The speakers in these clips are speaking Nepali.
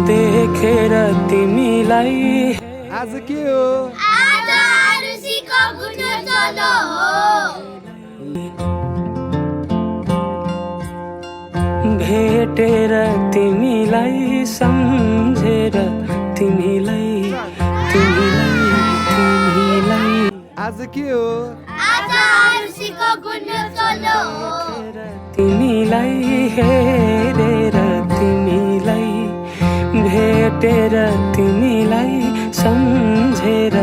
देखेर तिमीलाई आज के हो? आज आरुषीको गुन्डचलो हो। भेटेर तिमीलाई सम्झेर तिमीलाई आज के हो? आज आरुषीको गुन्डचलो हो। तिमीलाई हेरेर तिमीलाई भेटेर तिमीलाई सम्झेर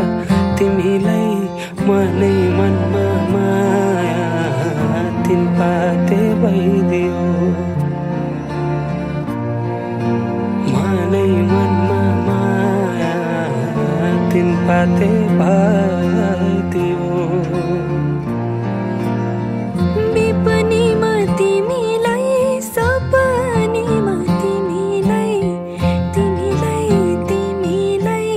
तिमीलाई मनै मनमा माया तिन पाते भइदियो। मनै मनमा माया तिन पाते भइदियो। विपनीमा तिमीलाई सपनीमा तिमीलाई तिमीलाई तिमीलाई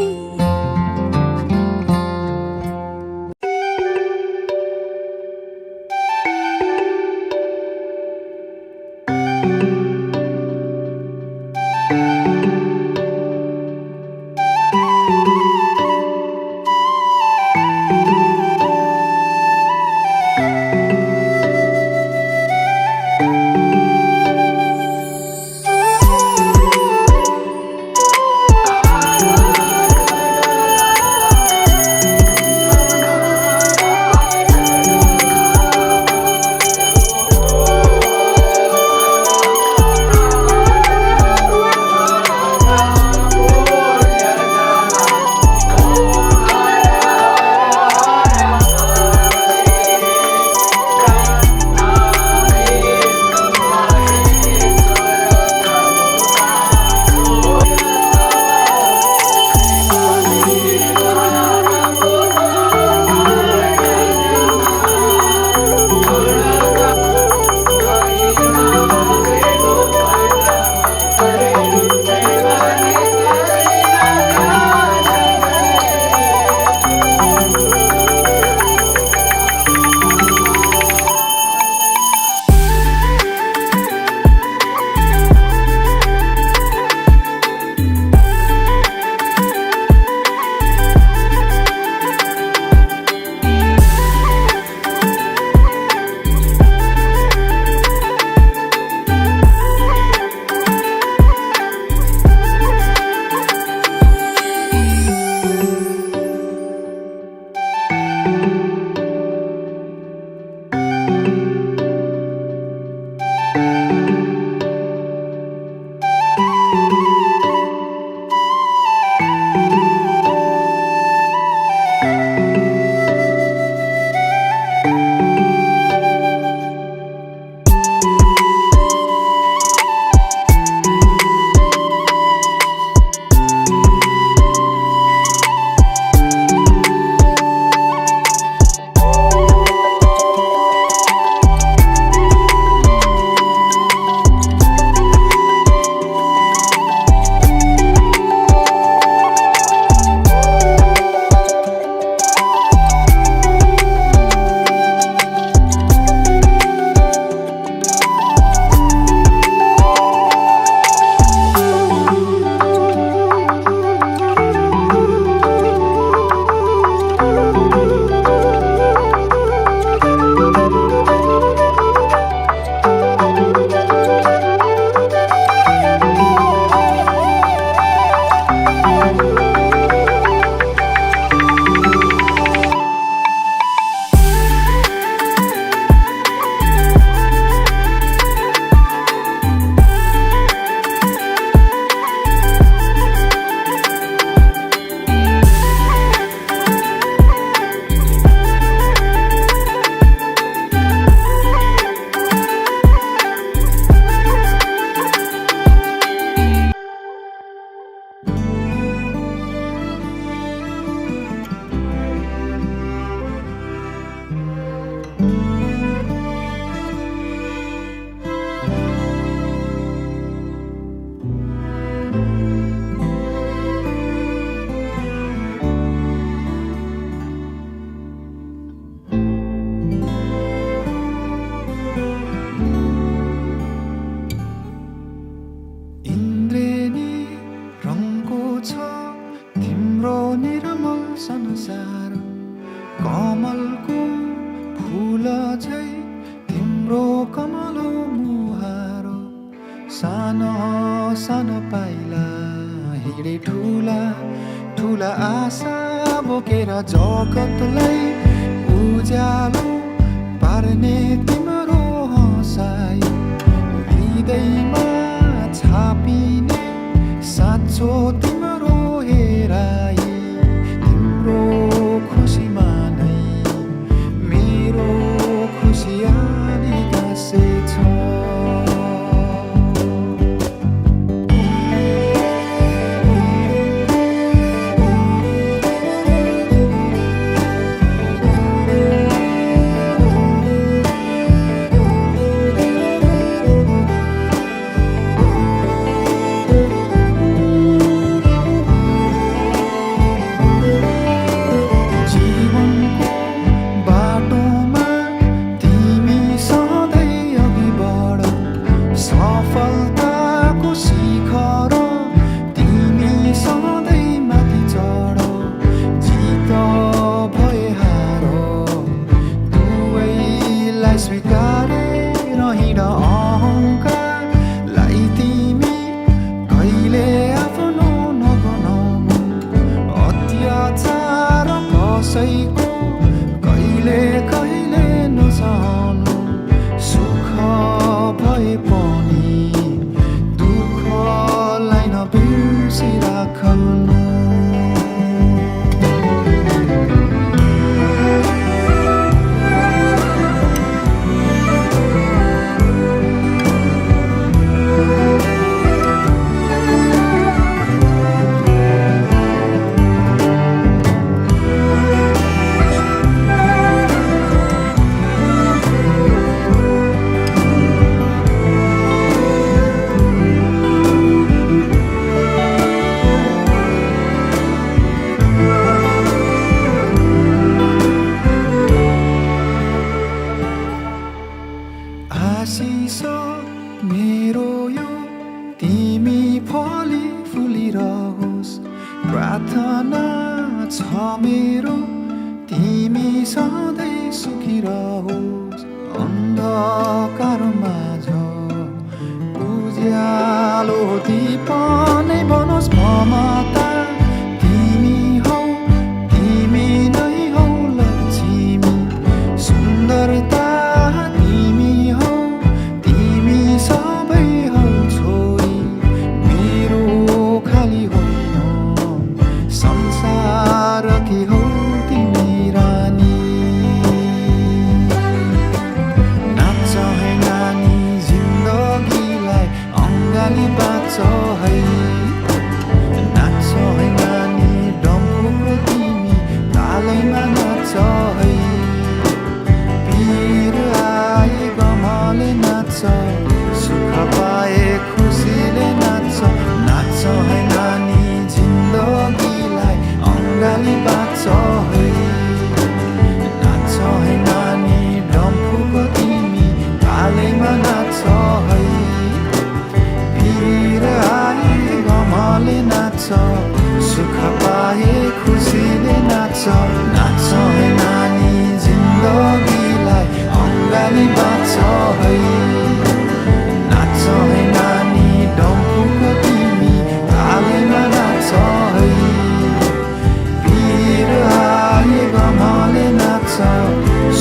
सानो सानो पाइला हिँडे ठुला ठुला आशा बोकेर जगतलाई उज्यालो पार्ने तिम्रो हँसाइ हृदयमा छापिने साँचो तिम्रो हेराइ तिम्रो खुसीमा नै मेरो खुसी आनी गाँसेछ सफलताको शिखर तिमी सधैँ माथि चढ जित भए हार दुवैलाई स्वीकारेर हिँड अहङ्कारलाई तिमी कहिले आफ्नो नबनाउनु अत्याचार कसैको कहिले कहिले नसहनु सुख भए पनि दुःखलाई नबिर्सिराख्नु आशिष मेरो यो तिमी फली फुलिरहोस् प्रार्थना छ मेरो तिमी सधैँ सुखी रहोस् अन्धकार माझ उज्यालो दीप नै बनोस् ममता तिमी हौ तिमी नै हौ लक्ष्मी सुन्दरता सबै हौ छोरी मेरो खाली होइन संसारकी हौ तिमी रानी नाच है नानी जिन्दगीलाई अङ्गाली बाँच है नाच है नानी डम्फुको तिमी तालैमा नाच है पीर आए गमले नाच सुख पाए खुसीले नाच नाच है नानी जिन्दगीलाई अङ्गाली बाँच है नाच है नानी डम्फुको तिमी तालैमा नाच है भिर आए गमले नाच सुख पाए खुसीले नाच नाच है नानी जिन्दगीलाई अङ्गाली बाँच है नाच है नानी डम्फुको तिमी तालैमा नाच है भिर आए गमले नाच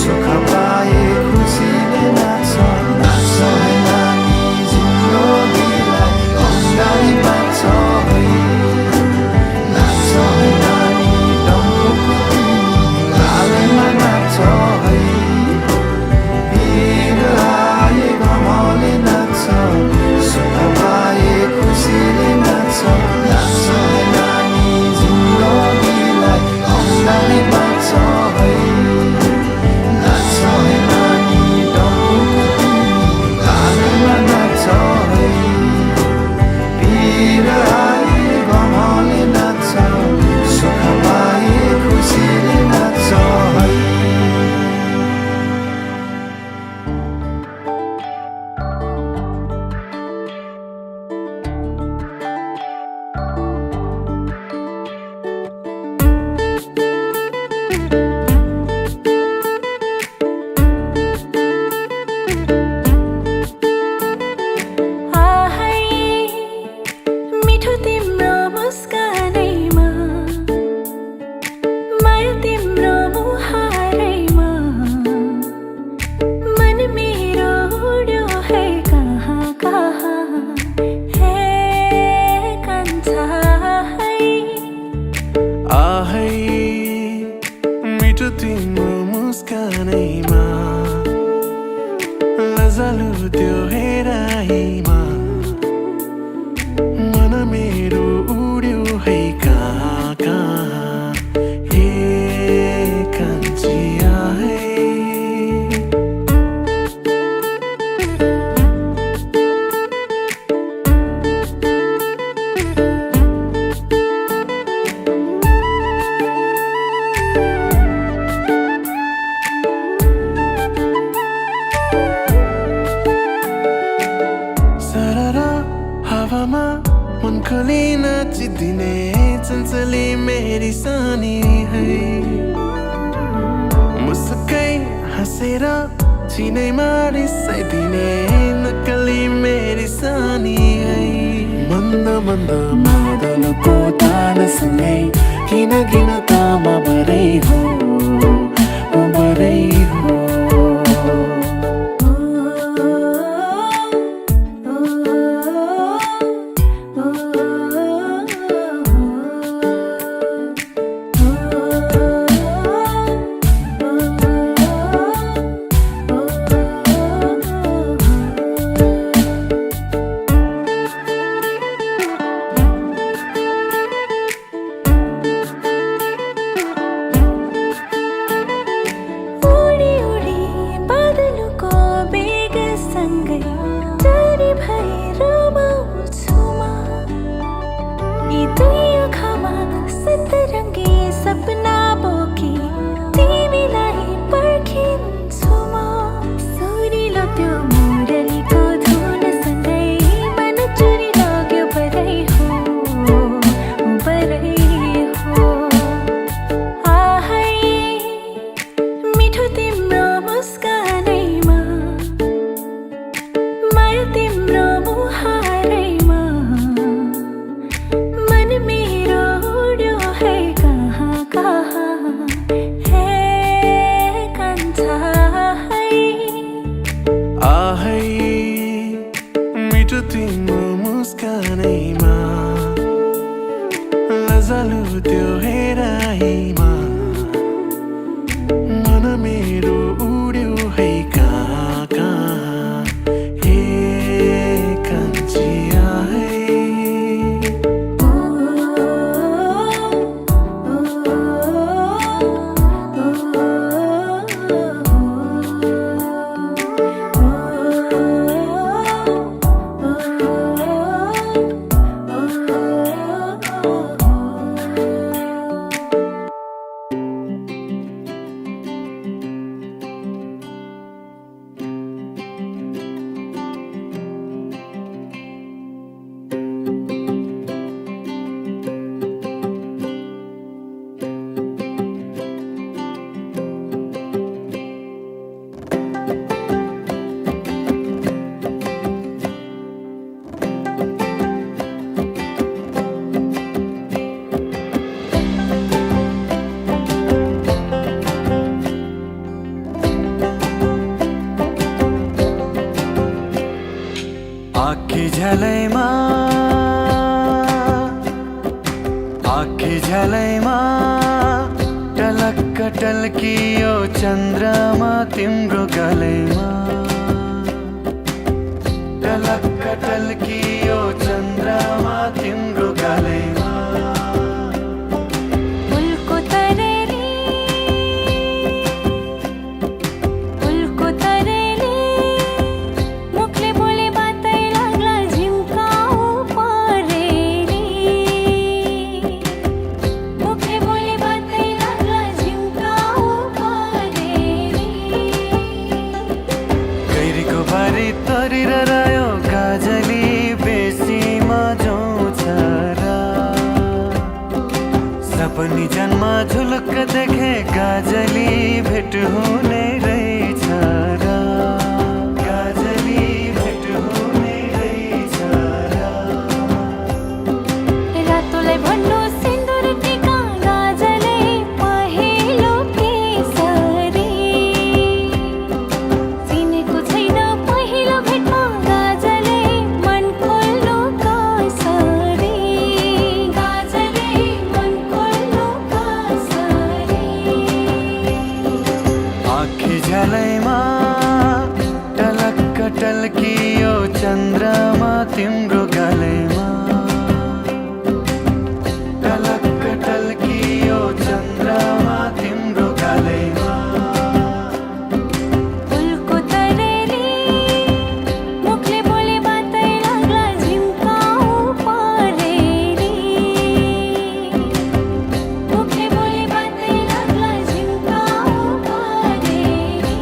सुख पाए खुसीले नाच नाच है नानी जिन्दगीलाई अङ्गाली बाँच है नाच है नानी डम्फुको तिमी हावामा मन खोली नाचिदिने चञ्चली मेरी सानी है मुस्कै हाँसेर चिनैमा रिसाइदिने नक्कली मेरी सानी है मन्द मन्द मादलको तानसँगै किन किन तामा भरै हो भरै हो सपना बोकी तिमीलाई पर्खिन्छु म सुरिलो त्यो मुरलीको धुनसँगै मन चुरी लाग्यो बरै हो आहै मिठो तिम्रो मुस्कानैमा माया तिम्रो मुहारैमा मन मेरो उड्यो है आहै मिठो तिम्रो मुस्कानैमा लजालु त्यो हेराइमा मन मेरो उड्यो है कहाँ कहाँ हे कान्छी आहै आँखी झलैमा टलक्क टल्कियो चन्द्रमा तिम्रो गलैमा टलक्क टल्कियो चन्द्रमा तिम्रो गलैमा तरिरह्यो गाजली बेसीमा जाउँछ र सपनी जन्म झुलुक्क देखे गाजली भेट हुने रहेछ र गाजली भेट हुने रहेछ र रातोलाई भन्नु सिन्दुर टीका गाजले पहेँलो केसरी चिनेको छैन पहिलो भेटमा गाजले मन खोल्नु कसरी गाजले मन खोल्नु कसरी आँखी झलैमा टलक्क टल्कियो चन्द्रमा तिम्रो गलैमा टलक्क टल्कियो चन्द्रमा तिम्रो गलैमा फुलको तरेली मुखले बोले बातै लाग्ला झिम्काउ परेली मुखले बोले बातै लाग्ला झिम्काउ परेली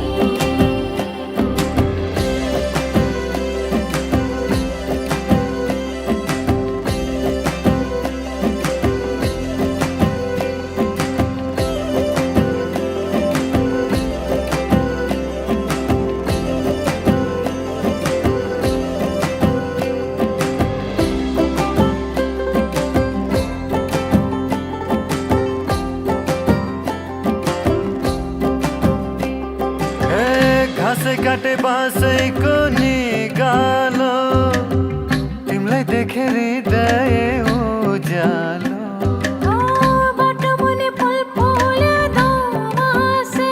काटे बासैको निगालो तिमीलाई देखेर हृदय उज्यालो बाटो मुनि फुल फुल्यो दमासे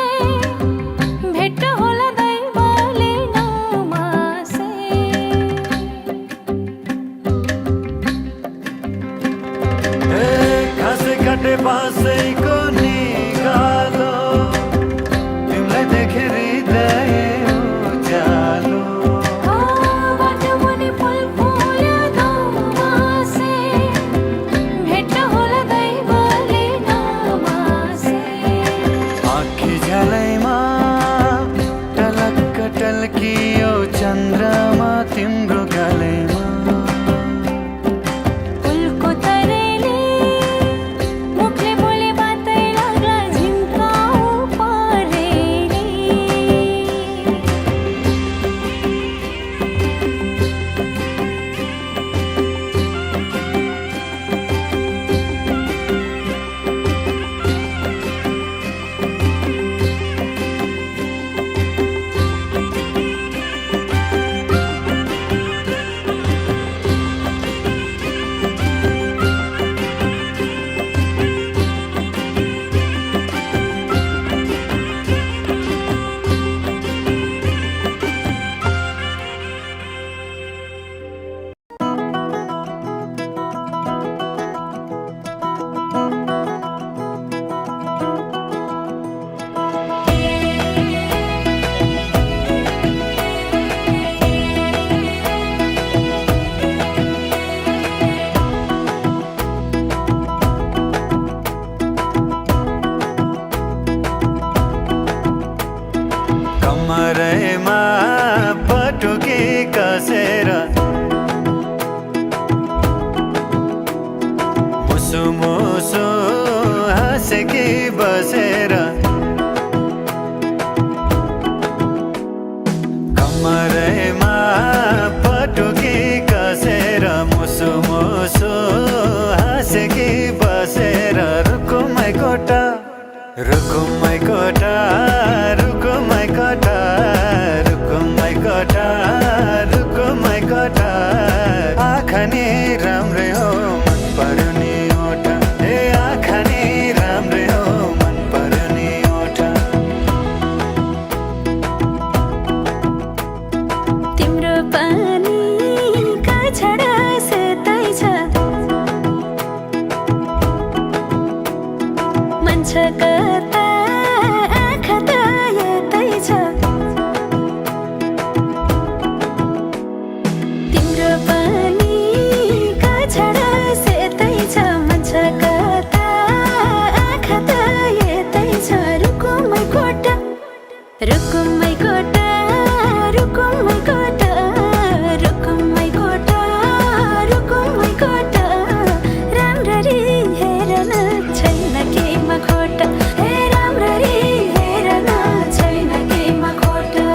भेट होला दैवले नमासे घाँस काटे बासैको निगालो तिमीलाई देखेर हृदय उज्यालो बाटो मुनि फुल फुल्यो दमासे भेट होला दैवले नमासे आँखी झ्यालैमा टलक्क टल्कियो चन्द्रमा तिम्रो गालैमा फुलको तरेले मुखले बोले बातै लाग्ला झिम्काउ परेली कमरैमा पटुकी कसेर मुसु मुसु हाँसेकी बसेर कमरैमा पटुकी कसेर मुसु मुसु हाँसेकी बसेर रुकुमै कोटा रुकुमै कोटा रुकुमै कोटा रुकुमै कोटा रुकुमै कोटा आँखा नि राम्रै हो मन पर्यो नि ओठा ए आँखा नि राम्रै हो मन पर्यो नि ओठा तिम्रो पानीका छडा सेतै छ मन छ कता आँखा त यतै छ तिम्रो पानीका छडा सेतै छ मन छ कता आँखा त यतै छ रुकुमै कोटा रुकुमै कोटा रुकुमै कोटा रुकुमै कोटा रुकुमै कोटा राम्ररी हेरन छैन केमा खोटा हे राम्ररी हेरन छैन केमा खोटा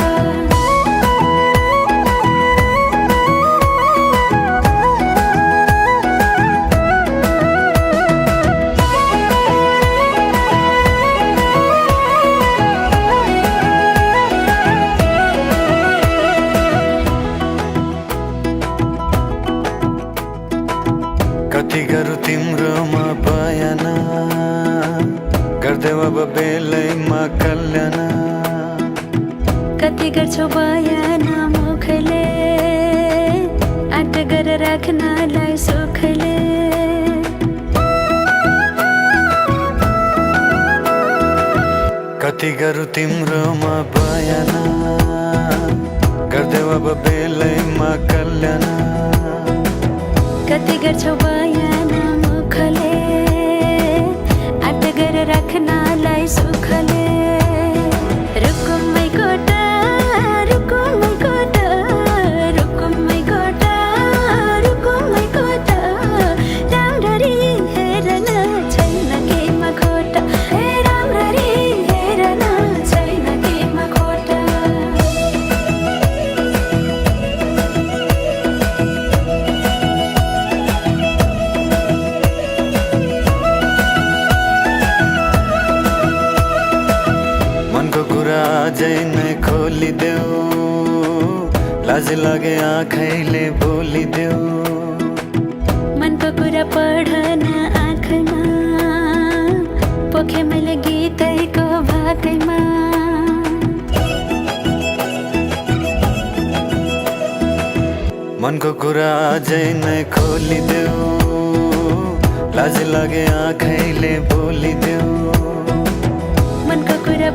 कति गरौँ तिम्रोमा बयान गर्दै अब बेलैमा कल्याण कति गर्छौ बयान मुखले आँट गरेर राख्नलाई सुखले कति गरौँ तिम्रोमा बयान गर्दै अब बेलैमा कल्याण कति गर्छौ बयान मुखले आँट गरेर राख्नलाई सुखले रुकुमै कोटा रुकुमै कोटा रुकुमै कोटा रुकुमै कोटा राम्ररी हेरन छैन केमा खोटा हे राम्ररी हेरन छैन केमा खोटा मनको कुरा अझै नै खोलिदेऊ लाज लागे आँखैले बोलिदेऊ मनको कुरा पढन आँखैमा पोखे मैले गीतैको भाकैमा मनको कुरा अझै नै खोलिदेऊ लाज लागे आँखैले बोलिदेऊ मनको कुरा